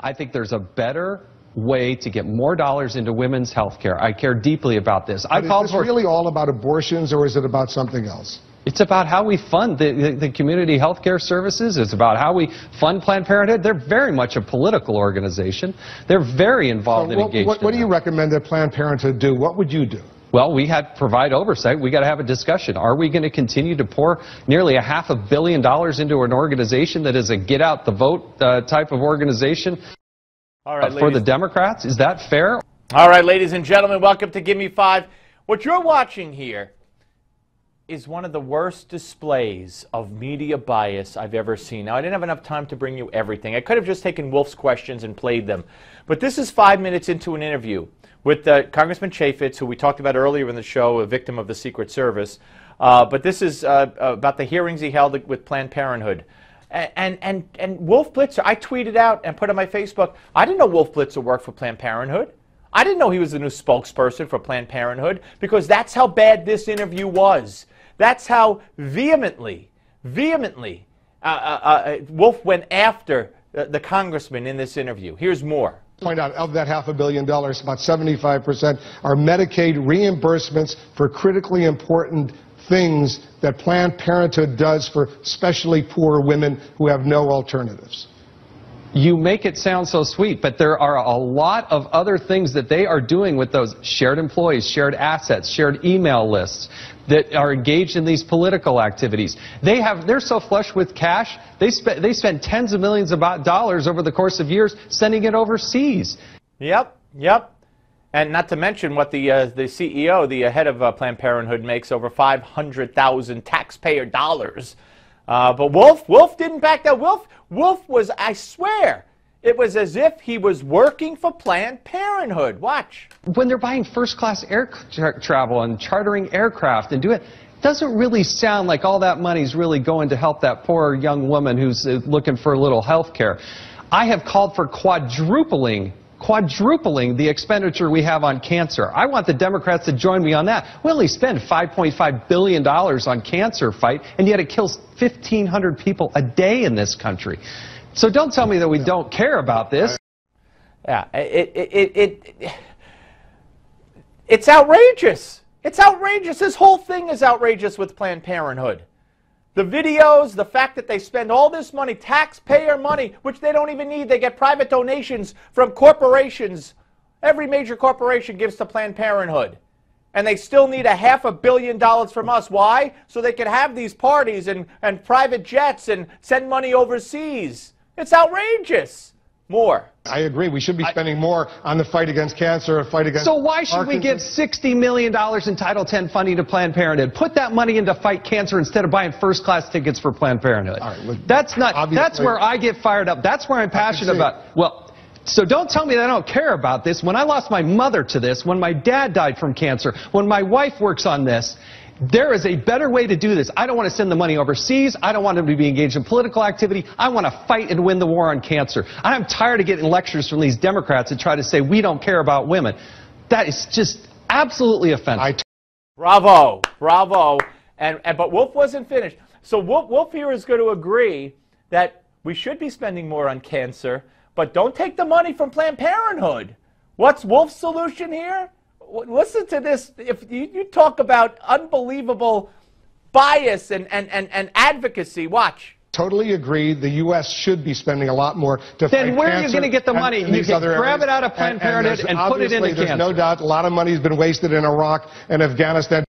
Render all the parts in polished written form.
I think there's a better way to get more dollars into women's health care. I care deeply about this. Is this really all about abortions, or is it about something else? It's about how we fund the community health care services. It's about how we fund Planned Parenthood. They're very much a political organization. They're very involved and engaged. What do you recommend that Planned Parenthood do? What would you do? Well, we had to provide oversight. We got to have a discussion. Are we going to continue to pour nearly $500 million into an organization that is a get-out-the-vote type of organization for the Democrats? Is that fair? All right, ladies and gentlemen, welcome to Give Me Five. What you're watching here is one of the worst displays of media bias I've ever seen. Now, I didn't have enough time to bring you everything. I could have just taken Wolf's questions and played them. But this is 5 minutes into an interview with Congressman Chaffetz, who we talked about earlier in the show, a victim of the Secret Service. But this is about the hearings he held with Planned Parenthood. And Wolf Blitzer, I tweeted out and put on my Facebook, I didn't know Wolf Blitzer worked for Planned Parenthood. I didn't know he was the new spokesperson for Planned Parenthood, because that's how bad this interview was. That's how vehemently Wolf went after the congressman in this interview. Here's more. Point out, of that $500 million, about 75% are Medicaid reimbursements for critically important things that Planned Parenthood does for especially poor women who have no alternatives. You make it sound so sweet, but there are a lot of other things that they are doing with those shared employees, shared assets, shared email lists that are engaged in these political activities. They're so flush with cash, they spend tens of millions of dollars over the course of years sending it overseas. Yep. And not to mention what the CEO, the head of Planned Parenthood, makes over $500,000 taxpayer dollars. But Wolf didn't back that. Wolf was, I swear, it was as if he was working for Planned Parenthood. Watch. When they're buying first-class air travel and chartering aircraft and doing it, doesn't really sound like all that money's really going to help that poor young woman who's looking for a little health care. I have called for quadrupling the expenditure we have on cancer. I want the Democrats to join me on that. We only spend $5.5 billion on cancer fight, and yet it kills 1,500 people a day in this country. So don't tell me that we don't care about this. Yeah, it's outrageous. It's outrageous. This whole thing is outrageous with Planned Parenthood. The videos, the fact that they spend all this money, taxpayer money, which they don't even need. They get private donations from corporations. Every major corporation gives to Planned Parenthood. And they still need $500 million from us. Why? So they can have these parties and private jets and send money overseas. It's outrageous. More. I agree. We should be spending more on the fight against cancer, fight against... So why should we give $60 million in Title X funding to Planned Parenthood? Put that money in to fight cancer instead of buying first-class tickets for Planned Parenthood. All right, well, that's where I get fired up. That's where I'm passionate about. Well, so don't tell me that I don't care about this. When I lost my mother to this, when my dad died from cancer, when my wife works on this, there is a better way to do this. I don't want to send the money overseas. I don't want them to be engaged in political activity. I want to fight and win the war on cancer. I'm tired of getting lectures from these Democrats that try to say we don't care about women. That is just absolutely offensive. Bravo. But Wolf wasn't finished. So Wolf here is going to agree that we should be spending more on cancer, but don't take the money from Planned Parenthood. What's Wolf's solution here? Listen to this. If you talk about unbelievable bias and advocacy, watch. Totally agree. The U.S. should be spending a lot more to fight cancer. Then where are you going to get the money? You can grab it out of Planned Parenthood and put it into cancer. There's no doubt a lot of money has been wasted in Iraq and Afghanistan.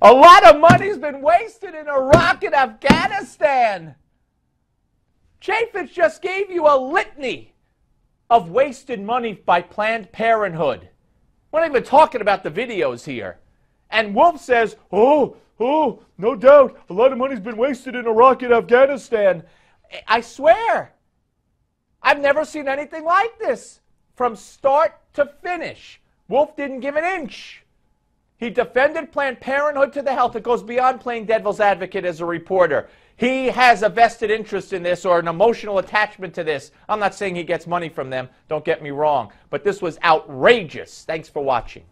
A lot of money's been wasted in Iraq and Afghanistan. Chaffetz just gave you a litany of wasted money by Planned Parenthood. We're not even talking about the videos here. And Wolf says, oh, no doubt, a lot of money's been wasted in Iraq and Afghanistan. I swear, I've never seen anything like this. From start to finish, Wolf didn't give an inch. He defended Planned Parenthood to the health. It goes beyond playing devil's advocate as a reporter. He has a vested interest in this or an emotional attachment to this. I'm not saying he gets money from them. Don't get me wrong. But this was outrageous. Thanks for watching.